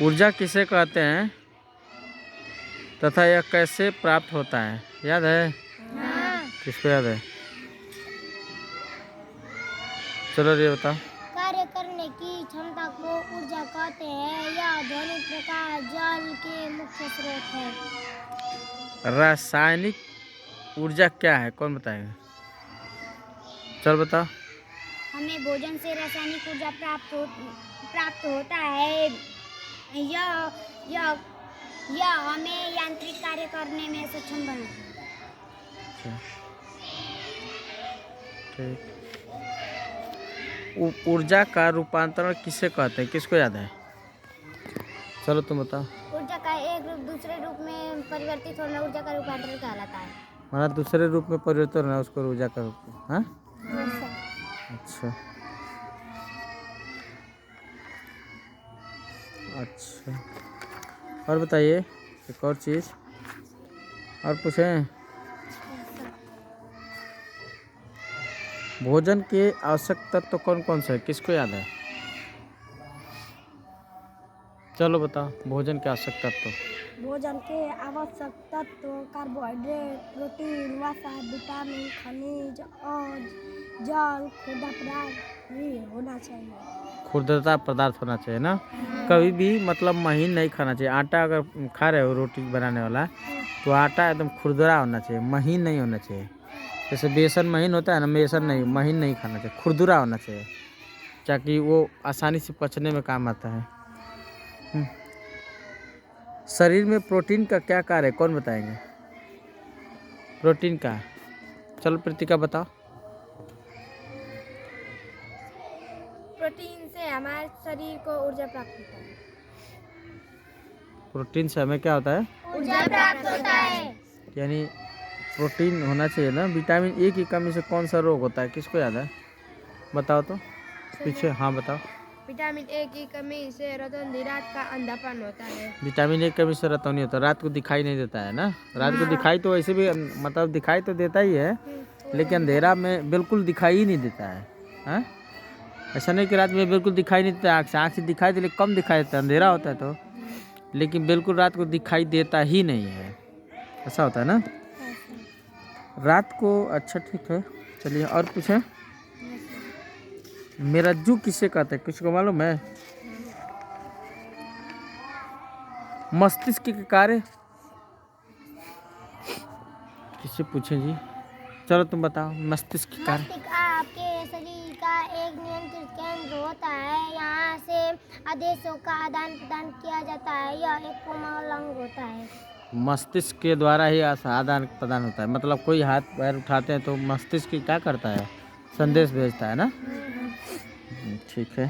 ऊर्जा किसे कहते हैं तथा यह कैसे प्राप्त होता है, याद है? हाँ। किसको याद है? चलो ये बताओ। कार्य करने की क्षमता को ऊर्जा कहते हैं। यह ध्वनि, प्रकाश, जल के मुख्य स्रोत है। रासायनिक ऊर्जा क्या है, कौन बताएगा? चल बताओ। हमें भोजन से रासायनिक ऊर्जा प्राप्त होता है। यह यह यह हमें यांत्रिक कार्य करने में सक्षम बनाता है। ठीक। ऊर्जा का रूपांतरण किसे कहते हैं, किसको याद है? चलो तुम बताओ। ऊर्जा का एक रूप दूसरे रूप में परिवर्तित होना ऊर्जा का रूपांतरण कहलाता है। हमारा दूसरे रूप में परिवर्तन होना उसको ऊर्जा का रूप, हाँ? अच्छा अच्छा, और बताइए एक और चीज़ और पूछें। भोजन के आवश्यक तत्व कौन कौन से है, किसको याद है? चलो बताओ, भोजन के आवश्यक तत्व। भोजन के आवश्यक तत्व कार्बोहाइड्रेट, प्रोटीन, वसा, विटामिन, खनिज और जल, खुरदरा पदार्थ भी होना चाहिए। खुरदरा पदार्थ होना चाहिए ना। कभी भी मतलब महीन नहीं खाना चाहिए। आटा अगर खा रहे हो रोटी बनाने वाला, तो आटा एकदम खुरदरा होना चाहिए, महीन नहीं होना चाहिए। जैसे बेसन महीन होता है ना, बेसन नहीं, महीन नहीं खाना चाहिए, खुरदुरा होना चाहिए, ताकि वो आसानी से पचने में काम आता है। शरीर में प्रोटीन का क्या कार्य है, कौन बताएंगे? प्रोटीन का, चलो प्रीतिका बताओ। प्रोटीन से हमारे शरीर को ऊर्जा प्राप्त होता है। प्रोटीन से हमें क्या होता है? ऊर्जा प्राप्त होता है। यानी प्रोटीन होना चाहिए ना। विटामिन ए की कमी से कौन सा रोग होता है, किसको याद है? बताओ तो पीछे, हाँ बताओ। विटामिन ए की कमी से रतौंधी, रात का अंधापन होता है। विटामिन ए की कमी से रतौंधी होता है, रात को दिखाई नहीं देता है ना। रात को दिखाई तो वैसे भी मतलब दिखाई तो देता ही है, लेकिन अंधेरा में बिल्कुल दिखाई ही नहीं देता है, हाँ? ऐसा नहीं कि रात में बिल्कुल दिखाई नहीं देता, आँख से दिखाई दे, लेकिन कम दिखाई देता है, अंधेरा होता है तो, लेकिन बिल्कुल रात को दिखाई देता ही नहीं है, ऐसा होता है ना रात को। अच्छा ठीक है, चलिए और पूछें। मेरज्जू किसे कहते हैं, किसी को मालूम है? मस्तिष्क के कार्य किससे पूछें जी? चलो तुम बताओ, मस्तिष्क के कार्य। मस्तिष्क आपके शरीर का एक नियंत्रित केंद्र होता है। यहाँ से आदेशों का आदान प्रदान किया जाता है। यह एक कोमल अंग होता है। मस्तिष्क के द्वारा ही आदान प्रदान होता है, मतलब कोई हाथ पैर उठाते हैं तो मस्तिष्क क्या करता है? संदेश भेजता है ना। ठीक है।